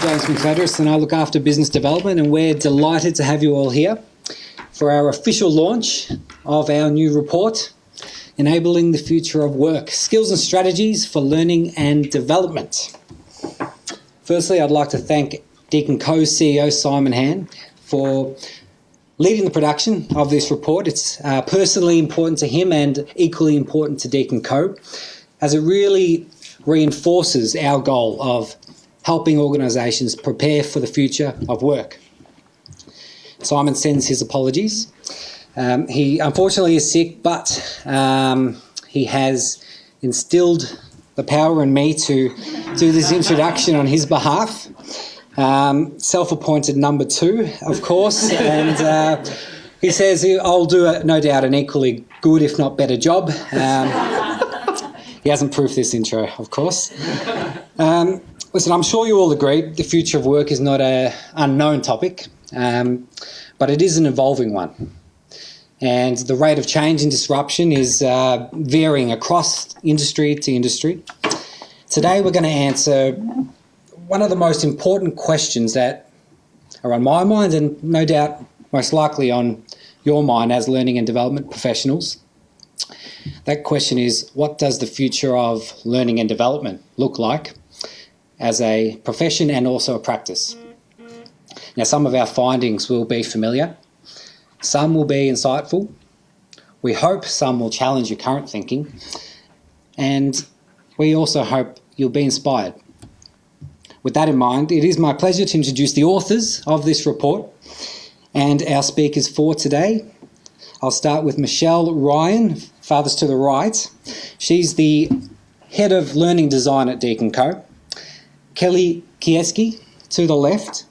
James McFedris and I look after business development, and we're delighted to have you all here for our official launch of our new report, Enabling the Future of Work, Skills and Strategies for Learning and Development. Firstly, I'd like to thank DeakinCo CEO Simon Han for leading the production of this report. It's personally important to him and equally important to DeakinCo, as it really reinforces our goal of helping organisations prepare for the future of work. Simon sends his apologies. He unfortunately is sick, but he has instilled the power in me to do this introduction on his behalf. Self-appointed number 2, of course, and he says I'll do, no doubt, an equally good, if not better job. He hasn't proofed this intro, of course. Listen, I'm sure you all agree the future of work is not an unknown topic, but it is an evolving one. And the rate of change and disruption is varying across industry to industry. Today we're going to answer one of the most important questions that are on my mind, and no doubt most likely on your mind as learning and development professionals. That question is, what does the future of learning and development look like as a profession and also a practice? Now, some of our findings will be familiar. Some will be insightful. We hope some will challenge your current thinking. And we also hope you'll be inspired. With that in mind, it is my pleasure to introduce the authors of this report and our speakers for today. I'll start with Michelle Ryan, farthest to the right. She's the Head of Learning Design at DeakinCo. Kelly Kiyosaki, to the left,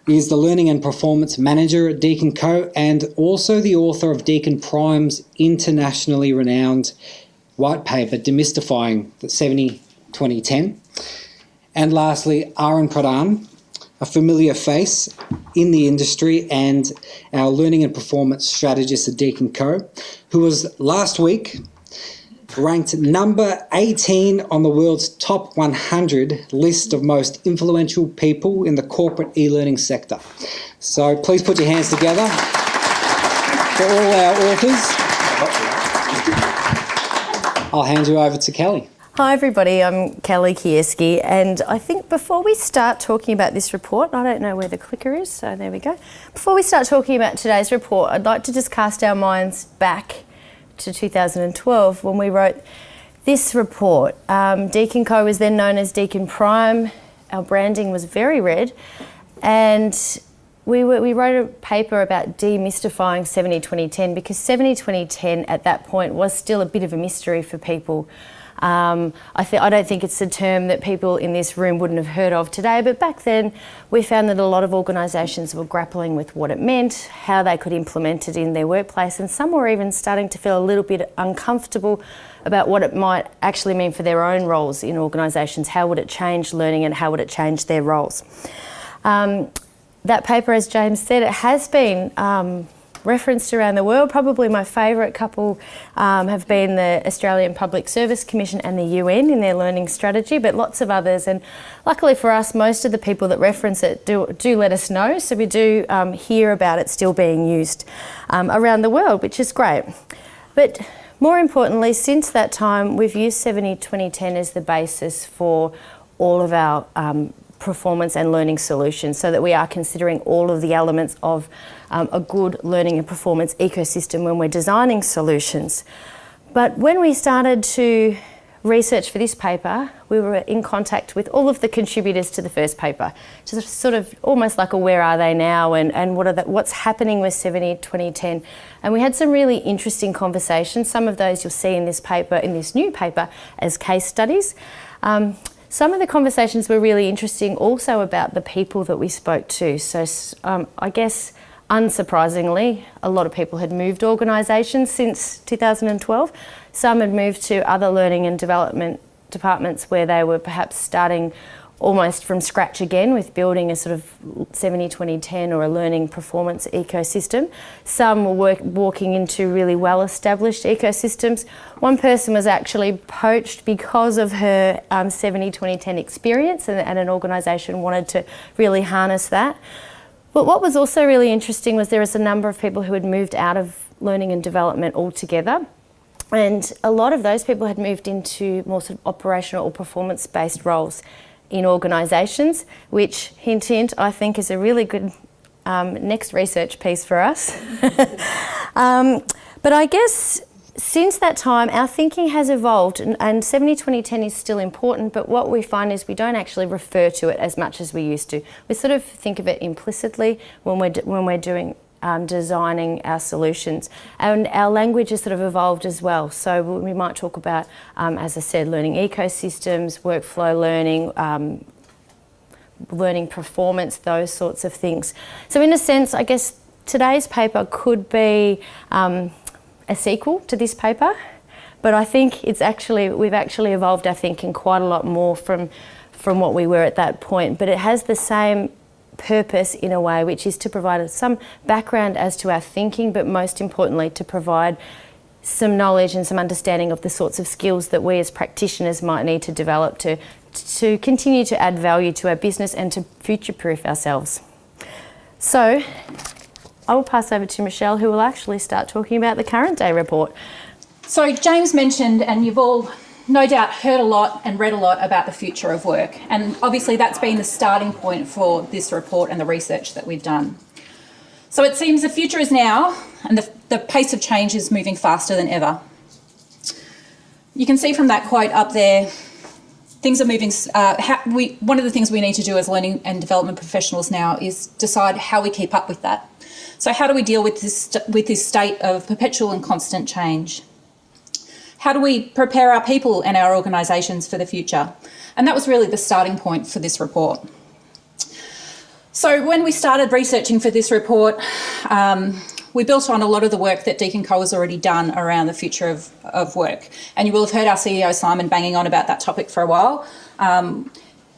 is the Learning and Performance Manager at DeakinCo and also the author of Deakin Prime's internationally renowned white paper, Demystifying the 70-20-10. And lastly, Aaron Pradhan, a familiar face in the industry and our learning and performance strategist at DeakinCo, who was last week ranked number 18 on the world's top 100 list of most influential people in the corporate e-learning sector. So please put your hands together for all our authors. I'll hand you over to Kelly. Hi everybody, I'm Kelly Kiyosaki, and I think before we start talking about this report, I don't know where the clicker is, so there we go. Before we start talking about today's report, I'd like to just cast our minds back to 2012 when we wrote this report. DeakinCo was then known as Deakin Prime. Our branding was very red, and we wrote a paper about demystifying 70-20-10 because 70-20-10 at that point was still a bit of a mystery for people. I don't think it's a term that people in this room wouldn't have heard of today, but back then we found that a lot of organisations were grappling with what it meant, how they could implement it in their workplace, and some were even starting to feel a little bit uncomfortable about what it might actually mean for their own roles in organisations. How would it change learning and how would it change their roles? That paper, as James said, it has been referenced around the world. Probably my favourite couple have been the Australian Public Service Commission and the UN in their learning strategy, but lots of others. And luckily for us, most of the people that reference it do let us know, so we do hear about it still being used around the world, which is great. But more importantly, since that time, we've used 70-20-10 as the basis for all of our performance and learning solutions, so that we are considering all of the elements of a good learning and performance ecosystem when we're designing solutions. But when we started to research for this paper, we were in contact with all of the contributors to the first paper, just sort of almost like a where are they now and what's happening with 70-20-10. And we had some really interesting conversations. Some of those you'll see in this paper, in this new paper, as case studies. Some of the conversations were really interesting also about the people that we spoke to. So I guess unsurprisingly, a lot of people had moved organisations since 2012. Some had moved to other learning and development departments where they were perhaps starting almost from scratch again with building a sort of 70-20-10 or a learning performance ecosystem. Some were walking into really well-established ecosystems. One person was actually poached because of her 70-20-10 experience, and an organisation wanted to really harness that. But what was also really interesting was there was a number of people who had moved out of learning and development altogether. And a lot of those people had moved into more sort of operational or performance-based roles in organisations, which, hint, hint, I think is a really good next research piece for us. But I guess since that time, our thinking has evolved, and 70-20-10 is still important, but what we find is we don't actually refer to it as much as we used to. We sort of think of it implicitly when we're doing designing our solutions, and our language has sort of evolved as well. So we might talk about, as I said, learning ecosystems, workflow learning, learning performance, those sorts of things. So in a sense, I guess today's paper could be a sequel to this paper, but I think we've actually evolved our thinking quite a lot more from what we were at that point. But it has the same purpose in a way, which is to provide some background as to our thinking, but most importantly to provide some knowledge and some understanding of the sorts of skills that we as practitioners might need to develop to continue to add value to our business and to future-proof ourselves. So I will pass over to Michelle, who will actually start talking about the current day report. So James mentioned, and you've all no doubt heard a lot and read a lot about the future of work. And obviously that's been the starting point for this report and the research that we've done. So it seems the future is now, and the pace of change is moving faster than ever. You can see from that quote up there, things are moving. One of the things we need to do as learning and development professionals now is decide how we keep up with that. So how do we deal with this state of perpetual and constant change? How do we prepare our people and our organisations for the future? And that was really the starting point for this report. So when we started researching for this report, we built on a lot of the work that DeakinCo has already done around the future of work. And you will have heard our CEO, Simon, banging on about that topic for a while.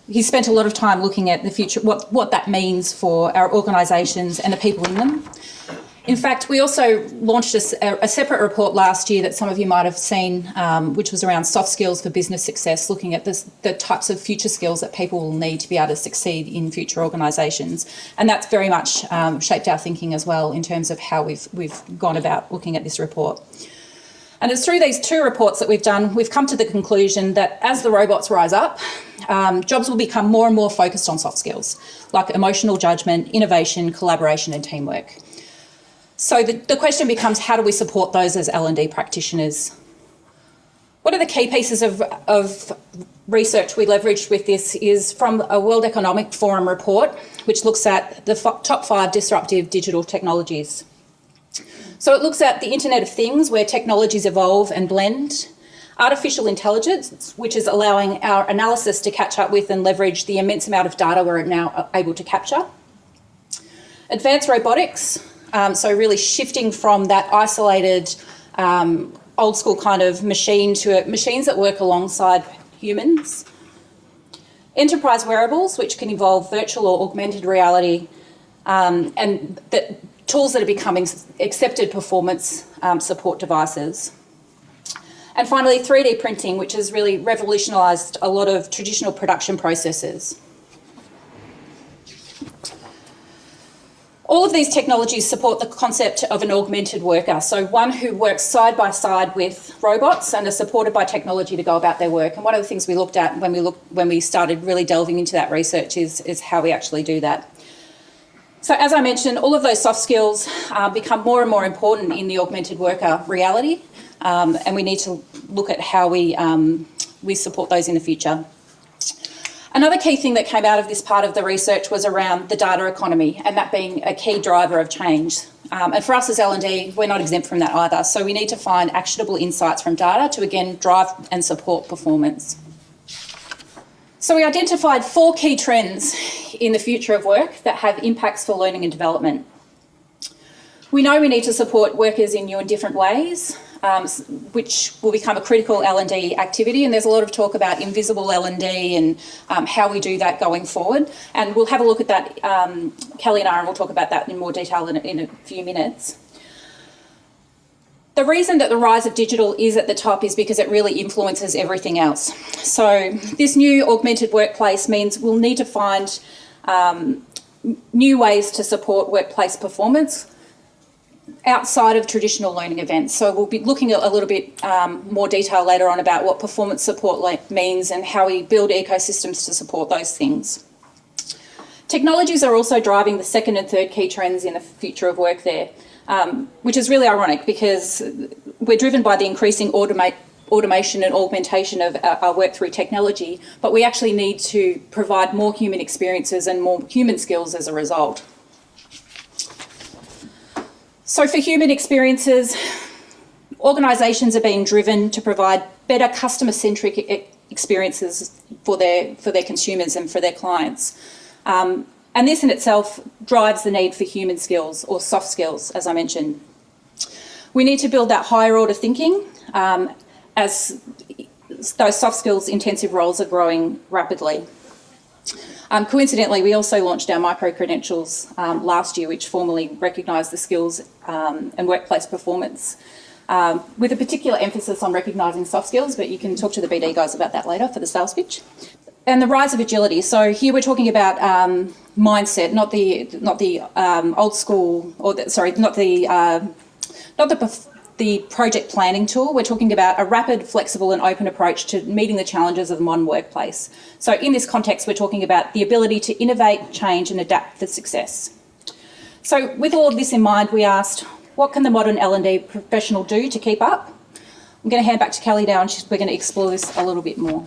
He spent a lot of time looking at the future, what that means for our organisations and the people in them. In fact, we also launched a separate report last year that some of you might have seen, which was around soft skills for business success, looking at the types of future skills that people will need to be able to succeed in future organisations. And that's very much shaped our thinking as well in terms of how we've gone about looking at this report. And it's through these two reports that we've done, we've come to the conclusion that as the robots rise up, jobs will become more and more focused on soft skills, like emotional judgment, innovation, collaboration and teamwork. So the question becomes, how do we support those as L&D practitioners? One of the key pieces of research we leveraged with this is from a World Economic Forum report, which looks at the top 5 disruptive digital technologies. So it looks at the Internet of Things, where technologies evolve and blend, artificial intelligence, which is allowing our analysis to catch up with and leverage the immense amount of data we're now able to capture, advanced robotics, so really shifting from that isolated old school kind of machine to machines that work alongside humans. Enterprise wearables, which can involve virtual or augmented reality, and tools that are becoming accepted performance support devices. And finally, 3D printing, which has really revolutionised a lot of traditional production processes. All of these technologies support the concept of an augmented worker, so one who works side by side with robots and are supported by technology to go about their work. And one of the things we looked at when we started really delving into that research is how we actually do that. So as I mentioned, all of those soft skills become more and more important in the augmented worker reality, and we need to look at how we support those in the future. Another key thing that came out of this part of the research was around the data economy, and that being a key driver of change. And for us as L&D, we're not exempt from that either. So we need to find actionable insights from data to, again, drive and support performance. So we identified 4 key trends in the future of work that have impacts for learning and development. We know we need to support workers in new and different ways. which will become a critical L&D activity. And there's a lot of talk about invisible L&D and how we do that going forward. And we'll have a look at that. Kelly and Aaron will talk about that in more detail in a few minutes. The reason that the rise of digital is at the top is because it really influences everything else. So this new augmented workplace means we'll need to find new ways to support workplace performance outside of traditional learning events. So we'll be looking at a little bit more detail later on about what performance support means and how we build ecosystems to support those things. Technologies are also driving the second and third key trends in the future of work there, which is really ironic because we're driven by the increasing automation and augmentation of our work through technology, but we actually need to provide more human experiences and more human skills as a result. So for human experiences, organisations are being driven to provide better customer-centric experiences for their consumers and for their clients. And this in itself drives the need for human skills or soft skills, as I mentioned. We need to build that higher order thinking as those soft skills intensive roles are growing rapidly. Coincidentally, we also launched our micro-credentials last year, which formally recognised the skills and workplace performance, with a particular emphasis on recognising soft skills, but you can talk to the BD guys about that later for the sales pitch. And the rise of agility. So here we're talking about mindset, not the old school, not the project planning tool. We're talking about a rapid, flexible and open approach to meeting the challenges of the modern workplace. So in this context, we're talking about the ability to innovate, change and adapt for success. So with all of this in mind, we asked, what can the modern L&D professional do to keep up? I'm going to hand back to Kelly now and we're going to explore this a little bit more.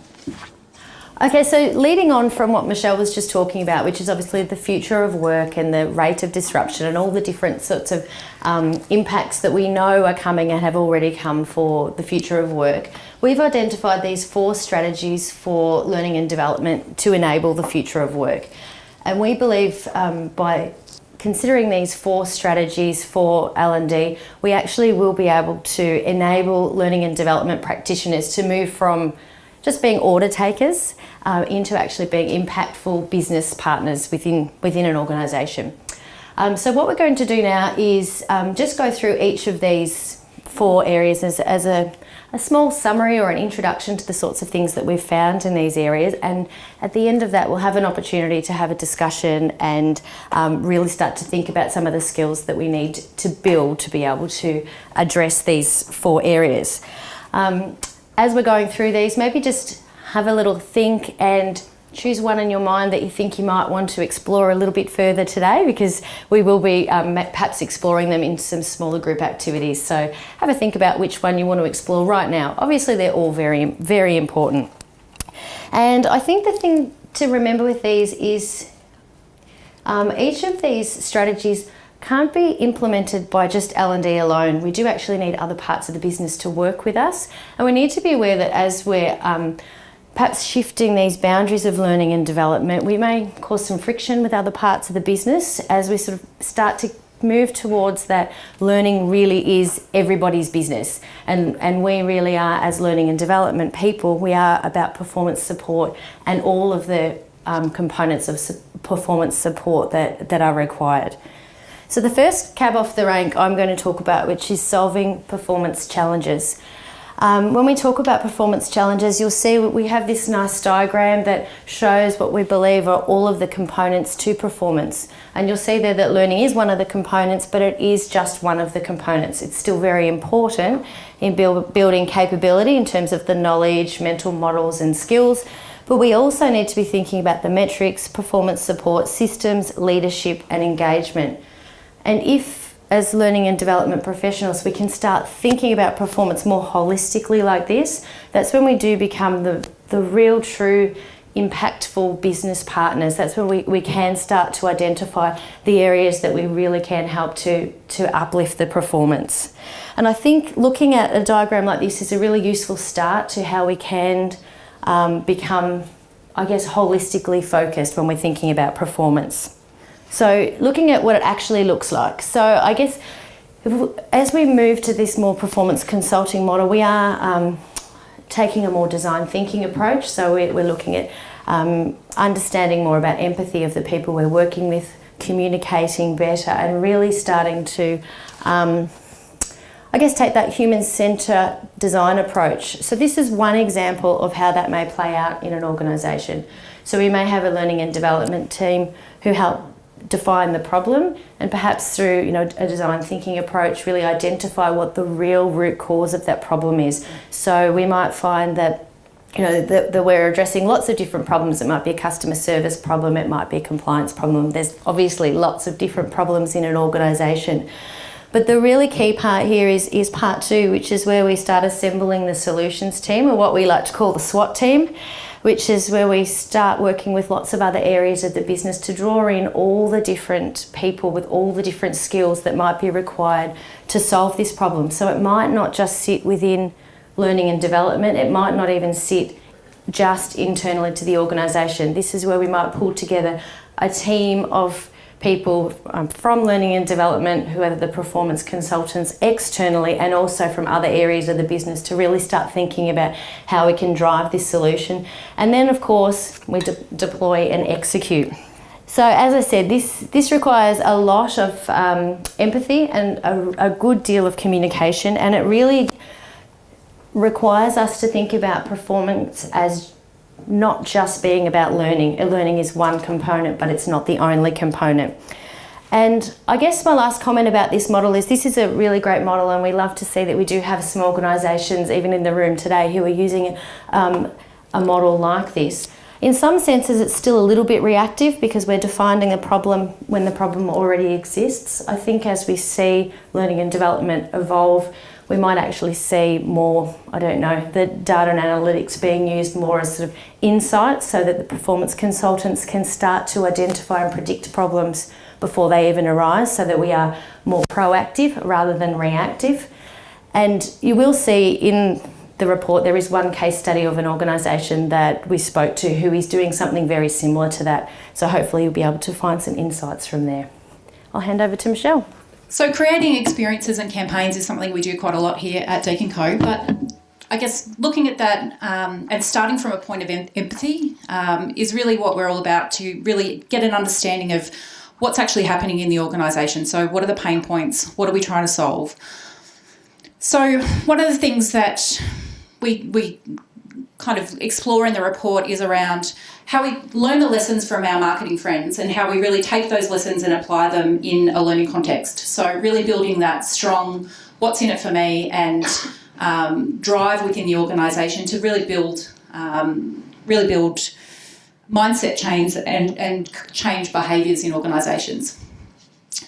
Okay, so leading on from what Michelle was just talking about, which is obviously the future of work and the rate of disruption and all the different sorts of impacts that we know are coming and have already come for the future of work, we've identified these 4 strategies for learning and development to enable the future of work. And we believe by considering these 4 strategies for L&D, we actually will be able to enable learning and development practitioners to move from just being order takers into actually being impactful business partners within an organisation. So what we're going to do now is just go through each of these 4 areas as a small summary or an introduction to the sorts of things that we've found in these areas, and at the end of that we'll have an opportunity to have a discussion and really start to think about some of the skills that we need to build to be able to address these 4 areas. As we're going through these, maybe just have a little think and choose one in your mind that you think you might want to explore a little bit further today, because we will be perhaps exploring them in some smaller group activities. So have a think about which one you want to explore right now. Obviously, they're all very, very important. And I think the thing to remember with these is each of these strategies can't be implemented by just L&D alone. We do actually need other parts of the business to work with us, and we need to be aware that as we're perhaps shifting these boundaries of learning and development, we may cause some friction with other parts of the business as we sort of start to move towards that learning really is everybody's business, and we really are, as learning and development people, we are about performance support and all of the components of performance support that are required. So the first cab off the rank I'm going to talk about, which is solving performance challenges. When we talk about performance challenges, you'll see we have this nice diagram that shows what we believe are all of the components to performance. And you'll see there that learning is one of the components, but it is just one of the components. It's still very important in building capability in terms of the knowledge, mental models and skills. But we also need to be thinking about the metrics, performance support, systems, leadership and engagement. And if, as learning and development professionals, we can start thinking about performance more holistically like this, that's when we do become the real, true, impactful business partners. That's when we can start to identify the areas that we really can help to uplift the performance. And I think looking at a diagram like this is a really useful start to how we can become, I guess, holistically focused when we're thinking about performance. So looking at what it actually looks like. So I guess As we move to this more performance consulting model, we are taking a more design thinking approach. So we're looking at understanding more about empathy of the people we're working with, communicating better, and really starting to take that human-centred design approach. So this is one example of how that may play out in an organisation. So we may have a learning and development team who help define the problem, and perhaps through a design thinking approach really identify what the real root cause of that problem is. So we might find that that we're addressing lots of different problems. It might be a customer service problem, it might be a compliance problem. There's obviously lots of different problems in an organisation. But the really key part here is part two, which is where we start assembling the solutions team, or what we like to call the SWAT team, which is where we start working with lots of other areas of the business to draw in all the different people with all the different skills that might be required to solve this problem. So it might not just sit within learning and development, it might not even sit just internally to the organisation. This is where we might pull together a team of people from learning and development who are the performance consultants externally, and also from other areas of the business, to really start thinking about how we can drive this solution. And then of course we deploy and execute. So as I said, this requires a lot of empathy and a good deal of communication, and it really requires us to think about performance as not just being about learning. Learning is one component, but it's not the only component. And I guess my last comment about this model is this is a really great model, and we love to see that we do have some organisations, even in the room today, who are using a model like this. In some senses, it's still a little bit reactive because we're defining a problem when the problem already exists. I think as we see learning and development evolve, we might actually see more, the data and analytics being used more as sort of insights, so that the performance consultants can start to identify and predict problems before they even arise, so that we are more proactive rather than reactive. And you will see in the report there is one case study of an organisation that we spoke to who is doing something very similar to that. So hopefully you'll be able to find some insights from there. I'll hand over to Michelle. So creating experiences and campaigns is something we do quite a lot here at DeakinCo, but I guess looking at that and starting from a point of empathy is really what we're all about, to really get an understanding of what's actually happening in the organisation. So what are the pain points? What are we trying to solve? So one of the things that we kind of explore in the report is around how we learn the lessons from our marketing friends and how we really take those lessons and apply them in a learning context. So really building that strong what's in it for me and drive within the organisation to really build mindset change and change behaviours in organisations.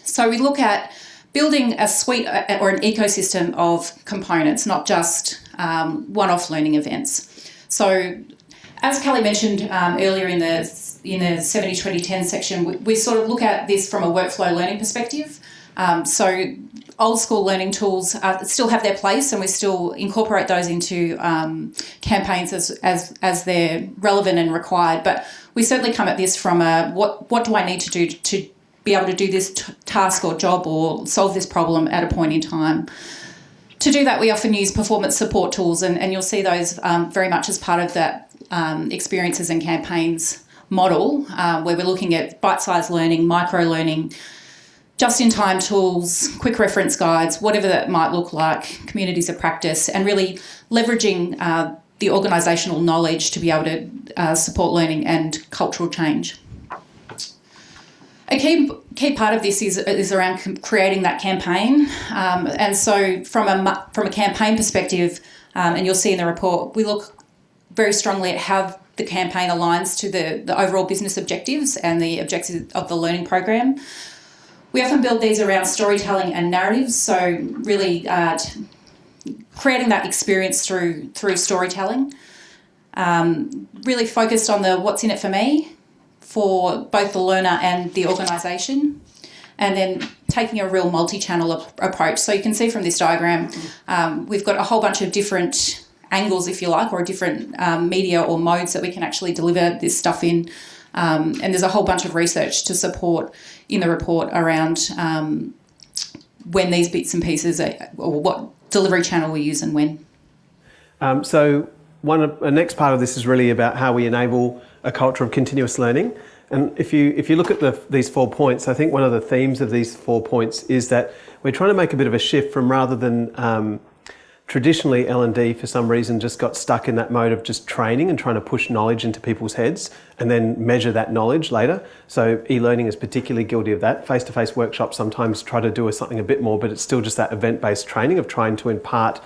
So we look at building a suite or an ecosystem of components, not just one-off learning events. So as Kelly mentioned earlier in the 70-20-10 section, we sort of look at this from a workflow learning perspective. So old school learning tools still have their place, and we still incorporate those into campaigns as they're relevant and required. But we certainly come at this from what do I need to do to be able to do this task or job or solve this problem at a point in time. To do that, we often use performance support tools, and you'll see those very much as part of that experiences and campaigns model, where we're looking at bite-sized learning, micro-learning, just-in-time tools, quick reference guides, whatever that might look like, communities of practice, and really leveraging the organisational knowledge to be able to support learning and cultural change. A key part of this is around creating that campaign, and so from a campaign perspective, and you'll see in the report, we look very strongly at how the campaign aligns to the overall business objectives and the objectives of the learning program. We often build these around storytelling and narratives, so really creating that experience through storytelling, really focused on the what's in it for me, for both the learner and the organisation, and then taking a real multi-channel approach. So you can see from this diagram, we've got a whole bunch of different angles, if you like, or different media or modes that we can actually deliver this stuff in. And there's a whole bunch of research to support in the report around when these bits and pieces or what delivery channel we use and when. So the next part of this is really about how we enable a culture of continuous learning. And if you look at these 4 points, I think one of the themes of these 4 points is that we're trying to make a bit of a shift from, rather than traditionally L&D for some reason just got stuck in that mode of just training and trying to push knowledge into people's heads and then measure that knowledge later. So e-learning is particularly guilty of that. Face-to-face workshops sometimes try to do something a bit more, but it's still just that event-based training of trying to impart,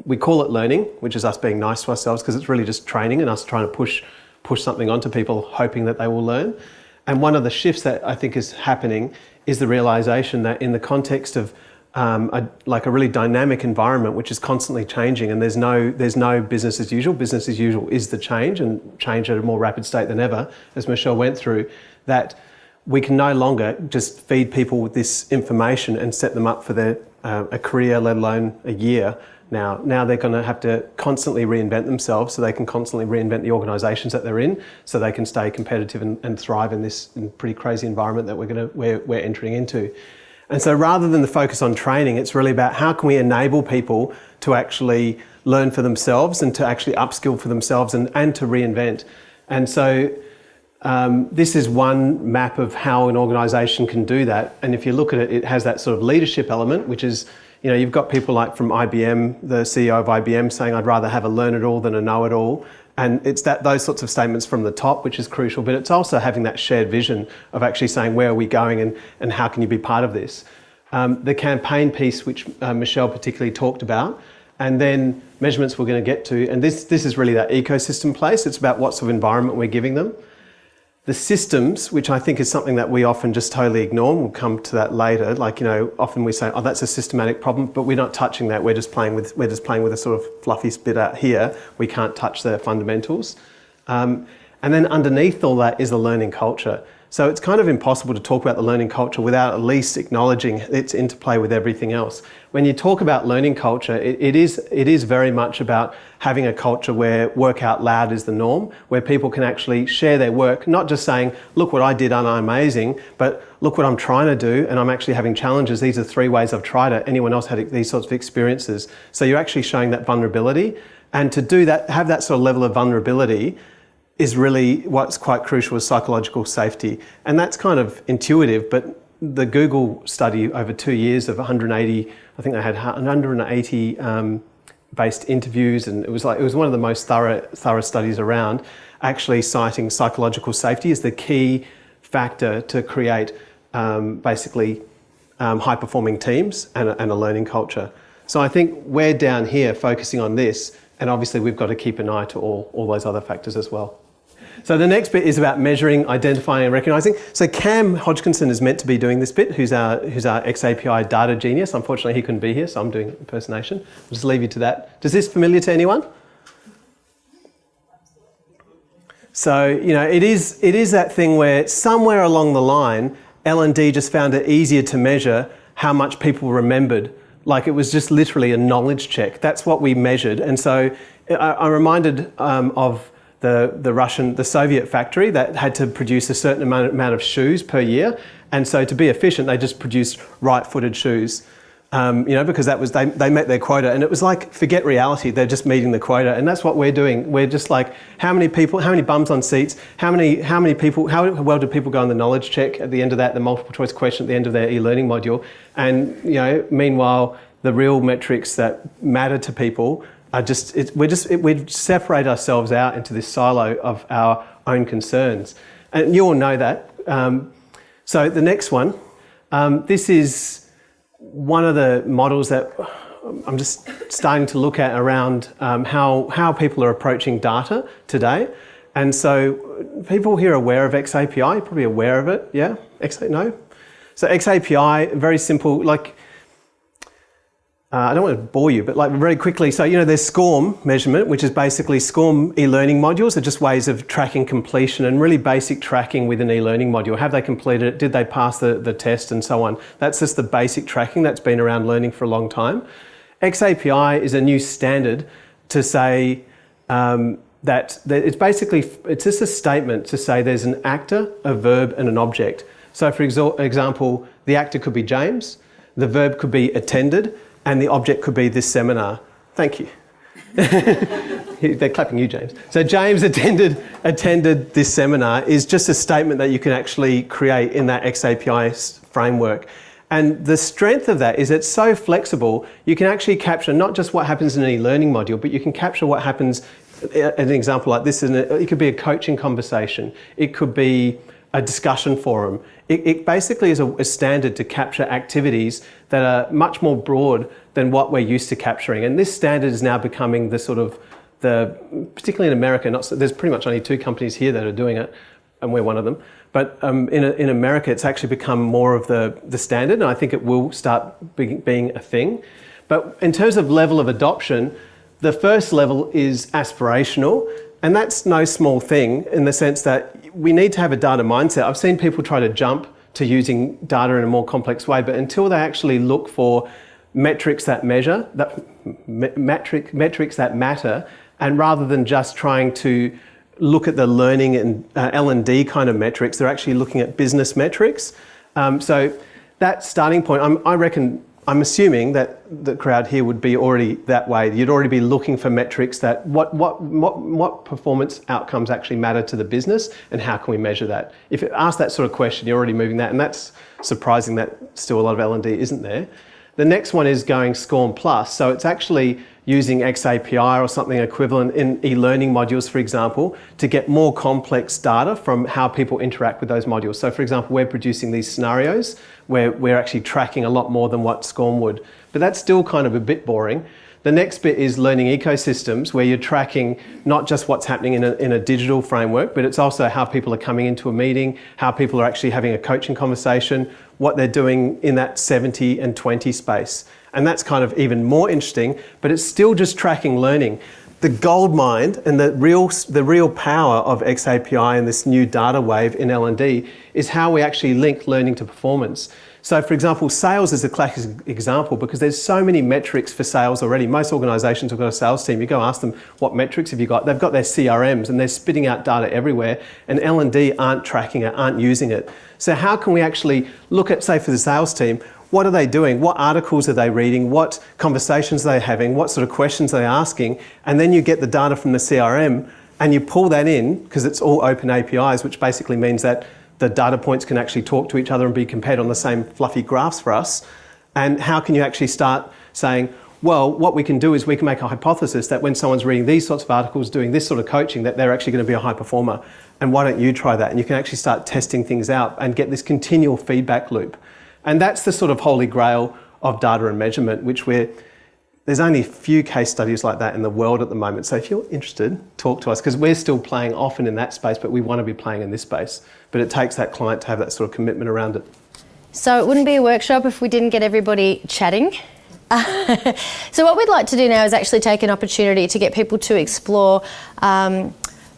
we call it learning, which is us being nice to ourselves, because it's really just training and us trying to push something onto people, hoping that they will learn. And one of the shifts that I think is happening is the realization that in the context of a really dynamic environment, which is constantly changing, and there's no business as usual. Business as usual is the change, and change at a more rapid state than ever, as Michelle went through, that we can no longer just feed people with this information and set them up for a career, let alone a year. Now they're going to have to constantly reinvent themselves, so they can constantly reinvent the organisations that they're in, so they can stay competitive and thrive in this pretty crazy environment that we're entering into. And so rather than the focus on training, it's really about how can we enable people to actually learn for themselves and to actually upskill for themselves and to reinvent. And so this is one map of how an organisation can do that. And if you look at it, it has that sort of leadership element, which is, you've got people like from IBM, the CEO of IBM, saying, I'd rather have a learn-it-all than a know-it-all. And it's those sorts of statements from the top, which is crucial, but it's also having that shared vision of actually saying, where are we going and how can you be part of this? The campaign piece, which Michelle particularly talked about, and then measurements we're going to get to. And this is really that ecosystem place. It's about what sort of environment we're giving them. The systems, which I think is something that we often just totally ignore, and we'll come to that later. Often we say, oh, that's a systematic problem, but we're not touching that. We're just playing with a sort of fluffy bit out here. We can't touch the fundamentals. And then underneath all that is the learning culture. So it's kind of impossible to talk about the learning culture without at least acknowledging its interplay with everything else. When you talk about learning culture, it is very much about having a culture where work out loud is the norm, where people can actually share their work, not just saying, look what I did and I'm amazing, but look what I'm trying to do and I'm actually having challenges. These are 3 ways I've tried it. Anyone else had these sorts of experiences? So you're actually showing that vulnerability. And to do that, have that sort of level of vulnerability is really what's quite crucial with psychological safety. And that's kind of intuitive, but the Google study over 2 years of 180, I think they had 180 based interviews, and it was one of the most thorough studies around, actually citing psychological safety as the key factor to create high-performing teams and a learning culture. So I think we're down here focusing on this, and obviously we've got to keep an eye to all those other factors as well. So the next bit is about measuring, identifying and recognising. So Cam Hodgkinson is meant to be doing this bit, who's our XAPI data genius. Unfortunately, he couldn't be here, so I'm doing impersonation. I'll just leave you to that. Is this familiar to anyone? So, it is that thing where somewhere along the line, L&D just found it easier to measure how much people remembered. Like it was just literally a knowledge check. That's what we measured. And so I'm reminded of the Soviet factory that had to produce a certain amount of shoes per year. And so to be efficient, they just produced right-footed shoes, because they met their quota. And it was like, forget reality, they're just meeting the quota. And that's what we're doing. We're just like, how many bums on seats, how well do people go on the knowledge check at the end of that, the multiple choice question at the end of their e-learning module. And, meanwhile, the real metrics that matter to people are we separate ourselves out into this silo of our own concerns. And you all know that. So the next one, this is one of the models that I'm just starting to look at around how people are approaching data today. And so people here are aware of XAPI, you're probably aware of it, yeah? No? So XAPI, very simple, I don't want to bore you, but very quickly, so there's SCORM measurement, which is basically SCORM e-learning modules are just ways of tracking completion and really basic tracking with an e-learning module. Have they completed it? Did they pass the test and so on? That's just the basic tracking that's been around learning for a long time. XAPI is a new standard to say that it's just a statement to say there's an actor, a verb and an object. So for example, the actor could be James. the verb could be attended, and the object could be this seminar. Thank you. They're clapping you, James. So James attended this seminar is just a statement that you can actually create in that XAPI framework. And the strength of that is it's so flexible, you can actually capture not just what happens in an e-learning module, but you can capture what happens, an example like this, it could be a coaching conversation, it could be a discussion forum. It basically is a standard to capture activities that are much more broad than what we're used to capturing. And this standard is now becoming particularly in America, there's pretty much only 2 companies here that are doing it, and we're one of them. But in America, it's actually become more of the standard, and I think it will start being a thing. But in terms of level of adoption, the first level is aspirational, and that's no small thing in the sense that we need to have a data mindset. I've seen people try to jump to using data in a more complex way, but until they actually look for metrics that measure, metrics that matter, and rather than just trying to look at the learning and L&D kind of metrics, they're actually looking at business metrics. So that starting point, I'm assuming that the crowd here would be already that way. You'd already be looking for metrics that what performance outcomes actually matter to the business and how can we measure that? If it asks that sort of question, you're already moving that, and that's surprising that still a lot of L&D isn't there. The next one is going SCORM Plus. So it's actually using XAPI or something equivalent in e-learning modules, for example, to get more complex data from how people interact with those modules. So for example, we're producing these scenarios where we're actually tracking a lot more than what SCORM would. But that's still kind of a bit boring. The next bit is learning ecosystems, where you're tracking not just what's happening in a digital framework, but it's also how people are coming into a meeting, how people are actually having a coaching conversation, what they're doing in that 70 and 20 space. And that's kind of even more interesting, but it's still just tracking learning. The gold mine and the real power of XAPI and this new data wave in L&D is how we actually link learning to performance. So for example, sales is a classic example because there's so many metrics for sales already. Most organisations have got a sales team. You go ask them, what metrics have you got? They've got their CRMs and they're spitting out data everywhere, and L&D aren't tracking it, aren't using it. So how can we actually look at, say for the sales team, what are they doing? What articles are they reading? What conversations are they having? What sort of questions are they asking? And then you get the data from the CRM and you pull that in, because it's all open APIs, which basically means that the data points can actually talk to each other and be compared on the same fluffy graphs for us. And how can you actually start saying, well, what we can do is we can make a hypothesis that when someone's reading these sorts of articles, doing this sort of coaching, that they're actually going to be a high performer. And why don't you try that? And you can actually start testing things out and get this continual feedback loop. And that's the sort of holy grail of data and measurement, there's only a few case studies like that in the world at the moment. So if you're interested, talk to us, because we're still playing often in that space, but we want to be playing in this space. But it takes that client to have that sort of commitment around it. So it wouldn't be a workshop if we didn't get everybody chatting. So what we'd like to do now is actually take an opportunity to get people to explore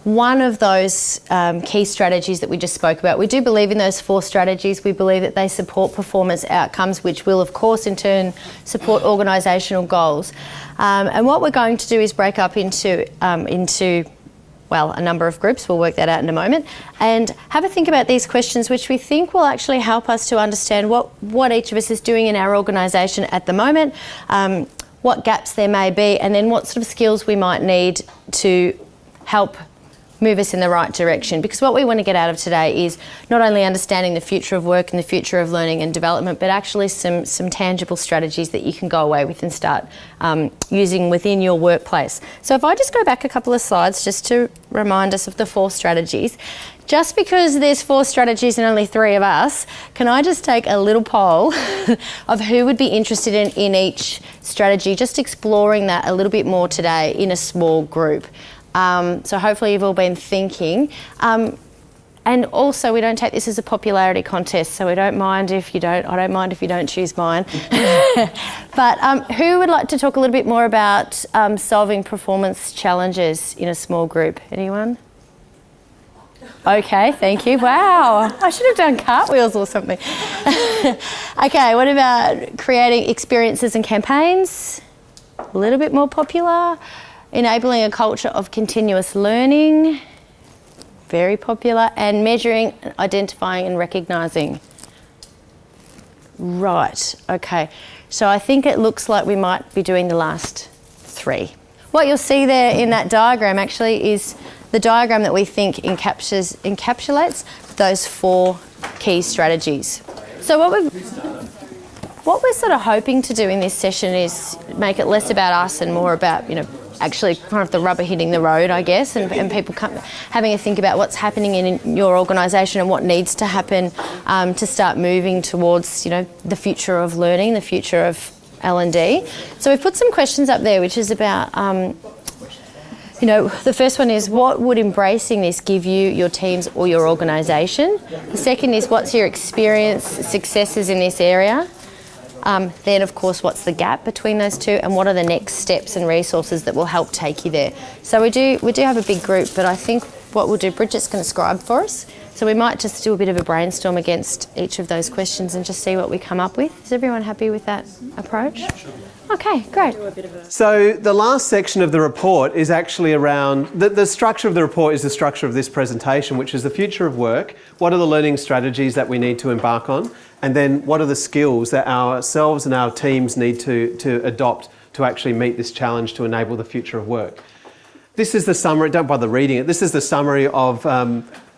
one of those key strategies that we just spoke about. We do believe in those 4 strategies. We believe that they support performance outcomes, which will, of course, in turn support organisational goals. And what we're going to do is break up into a number of groups. We'll work that out in a moment. And have a think about these questions, which we think will actually help us to understand what each of us is doing in our organisation at the moment, what gaps there may be, and then what sort of skills we might need to help move us in the right direction. Because what we want to get out of today is not only understanding the future of work and the future of learning and development, but actually some tangible strategies that you can go away with and start using within your workplace. So if I just go back a couple of slides just to remind us of the 4 strategies. Just because there's 4 strategies and only 3 of us, can I just take a little poll of who would be interested in each strategy, just exploring that a little bit more today in a small group. So hopefully you've all been thinking. And also, we don't take this as a popularity contest, so I don't mind if you don't choose mine. But who would like to talk a little bit more about solving performance challenges in a small group? Anyone? Okay, thank you. Wow, I should have done cartwheels or something. Okay, what about creating experiences and campaigns? A little bit more popular. Enabling a culture of continuous learning, very popular, and measuring, identifying and recognising. Right, okay. So I think it looks like we might be doing the last 3. What you'll see there in that diagram actually is the diagram that we think encapsulates those 4 key strategies. So what we're sort of hoping to do in this session is make it less about us and more about, actually kind of the rubber hitting the road, I guess, and people having a think about what's happening in your organisation and what needs to happen to start moving towards, the future of learning, the future of L&D. So we've put some questions up there, which is about, the first one is, what would embracing this give you, your teams or your organisation? The second is, what's your experience, successes in this area? Then, of course, what's the gap between those two, and what are the next steps and resources that will help take you there? So we do have a big group, but I think what we'll do, Bridget's going to scribe for us. So we might just do a bit of a brainstorm against each of those questions and just see what we come up with. Is everyone happy with that approach? Okay, great. So the last section of the report is actually around, the structure of the report is the structure of this presentation, which is the future of work. What are the learning strategies that we need to embark on? And then what are the skills that ourselves and our teams need to adopt to actually meet this challenge to enable the future of work? This is the summary, don't bother reading it, this is the summary of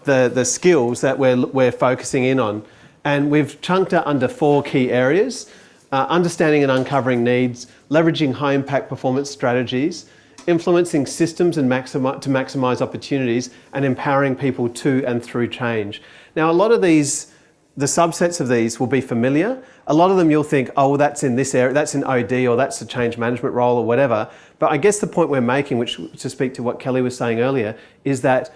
the skills that we're focusing in on. And we've chunked it under 4 key areas: understanding and uncovering needs, leveraging high impact performance strategies, influencing systems and to maximise opportunities, and empowering people to and through change. Now, a lot of these, the subsets of these will be familiar. A lot of them you'll think, oh, well, that's in this area, that's in OD, or that's a change management role or whatever. But I guess the point we're making, which to speak to what Kelly was saying earlier, is that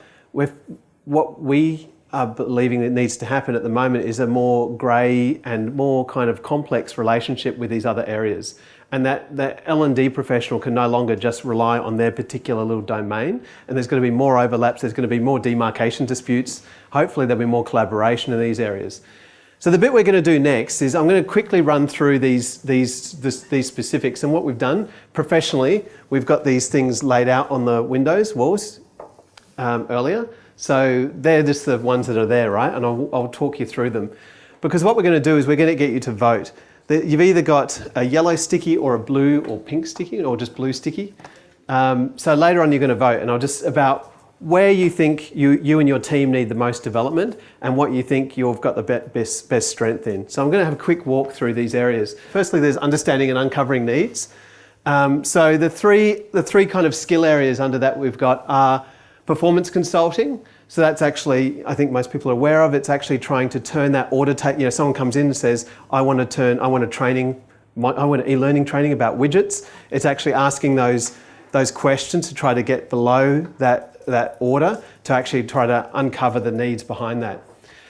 what we are believing that needs to happen at the moment is a more grey and more kind of complex relationship with these other areas. And that L&D professional can no longer just rely on their particular little domain. And there's going to be more overlaps, there's going to be more demarcation disputes. Hopefully there'll be more collaboration in these areas. So the bit we're going to do next is I'm going to quickly run through these specifics. And what we've done professionally, we've got these things laid out on the walls earlier. So they're just the ones that are there, right? And I'll talk you through them. Because what we're going to do is we're going to get you to vote. You've either got a yellow sticky or a blue or pink sticky or just blue sticky. So later on you're going to vote, and I'll just about where you think you and your team need the most development and what you think you've got the best strength in. So I'm going to have a quick walk through these areas. Firstly, there's understanding and uncovering needs. So the three kind of skill areas under that we've got are performance consulting. So that's actually, I think most people are aware of, it's actually trying to turn that order take, someone comes in and says, I want e-learning training about widgets. It's actually asking those questions to try to get below that order to actually try to uncover the needs behind that.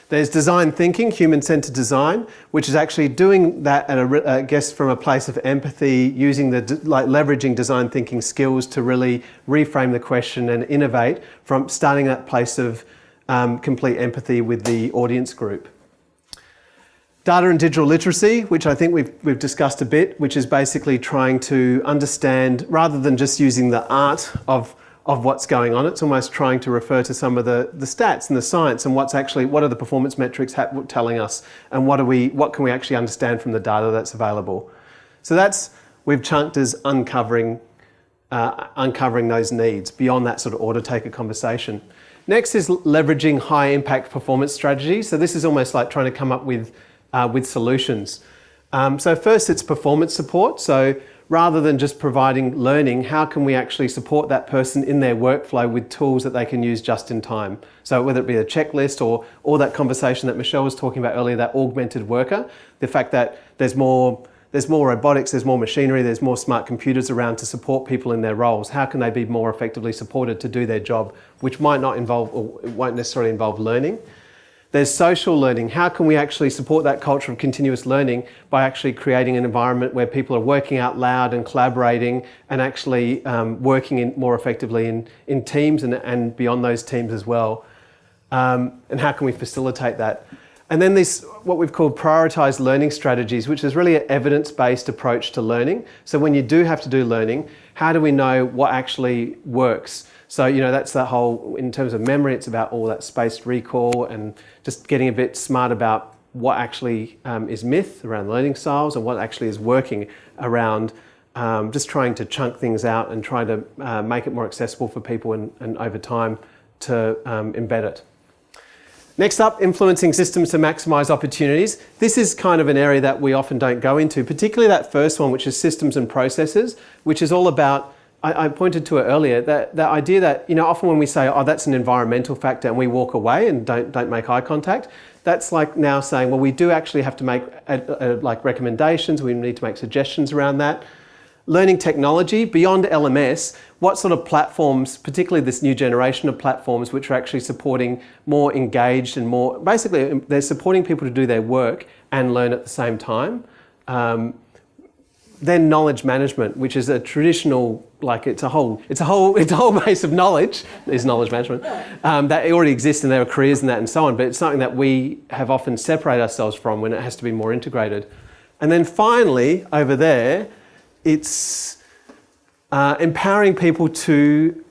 There's design thinking, human-centered design, which is actually doing that I guess from a place of empathy, using leveraging design thinking skills to really reframe the question and innovate from starting that place of complete empathy with the audience group. Data and digital literacy, which I think we've discussed a bit, which is basically trying to understand, rather than just using the art of what's going on, it's almost trying to refer to some of the stats and the science and what are the performance metrics telling us, and what can we actually understand from the data that's available. So we've chunked as uncovering those needs beyond that sort of order taker conversation. Next is leveraging high impact performance strategies. So this is almost like trying to come up with solutions. So first it's performance support. So rather than just providing learning, how can we actually support that person in their workflow with tools that they can use just in time? So whether it be a checklist or that conversation that Michelle was talking about earlier, that augmented worker, the fact that there's more robotics, there's more machinery, there's more smart computers around to support people in their roles. How can they be more effectively supported to do their job, which might not involve or won't necessarily involve learning? There's social learning. How can we actually support that culture of continuous learning by actually creating an environment where people are working out loud and collaborating and actually working more effectively in teams and beyond those teams as well? And how can we facilitate that? And then what we've called prioritised learning strategies, which is really an evidence-based approach to learning. So when you do have to do learning, how do we know what actually works? So, that's that whole, in terms of memory, it's about all that spaced recall and just getting a bit smart about what actually is myth around learning styles and what actually is working around just trying to chunk things out and try to make it more accessible for people and over time to embed it. Next up, influencing systems to maximise opportunities. This is kind of an area that we often don't go into, particularly that first one, which is systems and processes, which is all about, I pointed to it earlier, that idea that, often when we say, oh, that's an environmental factor and we walk away and don't make eye contact, that's like now saying, well, we do actually have to make like recommendations, we need to make suggestions around that. Learning technology, beyond LMS, what sort of platforms, particularly this new generation of platforms, which are actually supporting more engaged and more, basically they're supporting people to do their work and learn at the same time. Then knowledge management, which is a traditional, like it's a whole base of knowledge, is knowledge management, that already exists in their careers and that and so on, but it's something that we have often separated ourselves from when it has to be more integrated. And then finally, over there, it's empowering people to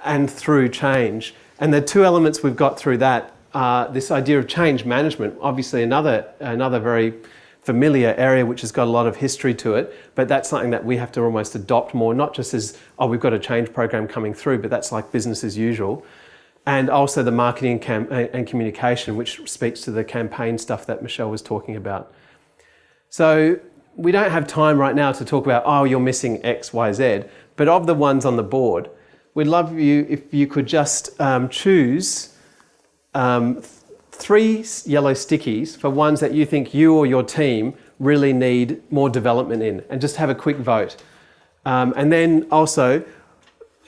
and through change. And the two elements we've got through that are this idea of change management, obviously another very familiar area which has got a lot of history to it, but that's something that we have to almost adopt more, not just as, oh, we've got a change program coming through, but that's like business as usual. And also the marketing and communication, which speaks to the campaign stuff that Michelle was talking about. So we don't have time right now to talk about, oh, you're missing X, Y, Z, but of the ones on the board, we'd love you if you could just choose 3 yellow stickies for ones that you think you or your team really need more development in, and just have a quick vote. And then also,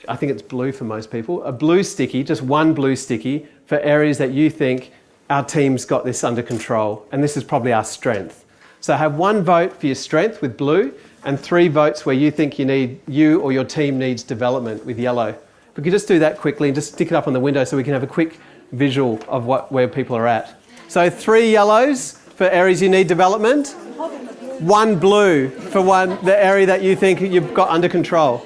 I think it's blue for most people, a blue sticky, just one blue sticky for areas that you think our team's got this under control, and this is probably our strength. So have 1 vote for your strength with blue and 3 votes where you think you or your team needs development with yellow. If we could just do that quickly and just stick it up on the window so we can have a quick visual of where people are at. So 3 yellows for areas you need development, 1 blue for the area that you think you've got under control.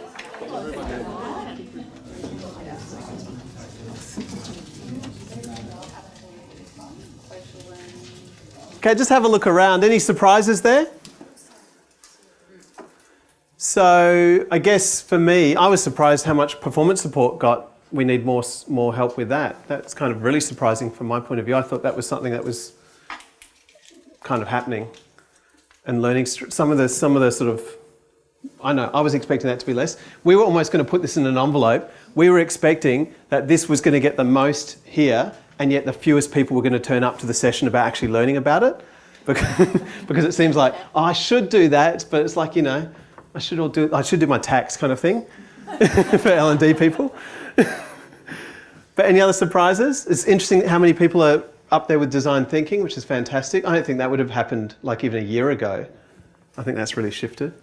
Okay, just have a look around. Any surprises there? So I guess for me, I was surprised how much performance support got. We need more help with that. That's kind of really surprising from my point of view. I thought that was something that was kind of happening. And learning some of the sort of, I was expecting that to be less. We were almost going to put this in an envelope. We were expecting that this was going to get the most here, and yet the fewest people were going to turn up to the session about actually learning about it. Because it seems like, oh, I should do that, but it's like, I should do my tax kind of thing for L&D people. But any other surprises? It's interesting how many people are up there with design thinking, which is fantastic. I don't think that would have happened like even a year ago. I think that's really shifted.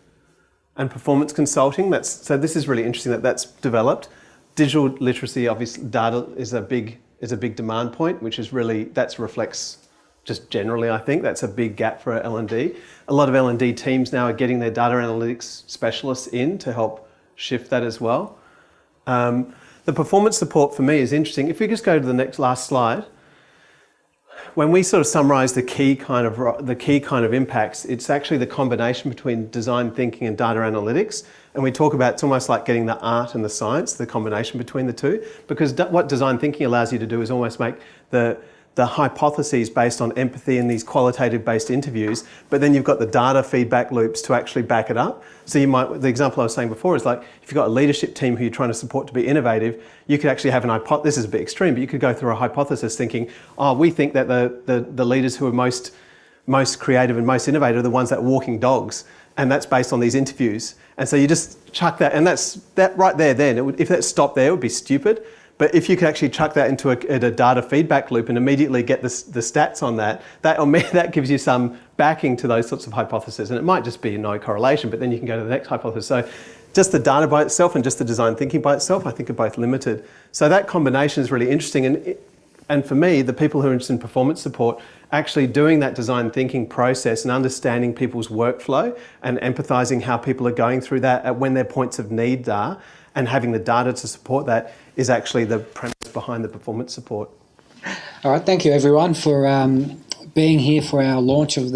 And performance consulting, so this is really interesting that's developed. Digital literacy, obviously, data is a big demand point, which is really, that reflects just generally, I think, that's a big gap for L&D. A lot of L&D teams now are getting their data analytics specialists in to help shift that as well. The performance support for me is interesting. If we just go to the last slide, when we sort of summarise the key kind of impacts, it's actually the combination between design thinking and data analytics. And we talk about, it's almost like getting the art and the science, the combination between the two. Because what design thinking allows you to do is almost make the hypotheses based on empathy in these qualitative based interviews, but then you've got the data feedback loops to actually back it up. So the example I was saying before is like, if you've got a leadership team who you're trying to support to be innovative, you could actually have this is a bit extreme, but you could go through a hypothesis thinking, oh, we think that the leaders who are most creative and most innovative are the ones that are walking dogs. And that's based on these interviews. And so you just chuck that, and that right there then, if that stopped there, it would be stupid. But if you could actually chuck that into a data feedback loop and immediately get the stats on that gives you some backing to those sorts of hypotheses. And it might just be no correlation, but then you can go to the next hypothesis. So just the data by itself and just the design thinking by itself, I think are both limited. So that combination is really interesting. And for me, the people who are interested in performance support, actually doing that design thinking process and understanding people's workflow and empathizing how people are going through that at when their points of need are, and having the data to support that is actually the premise behind the performance support. All right, thank you everyone for being here for our launch of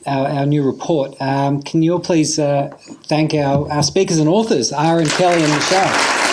our new report. Can you all please thank our speakers and authors, Aaron, Kelly and Michelle.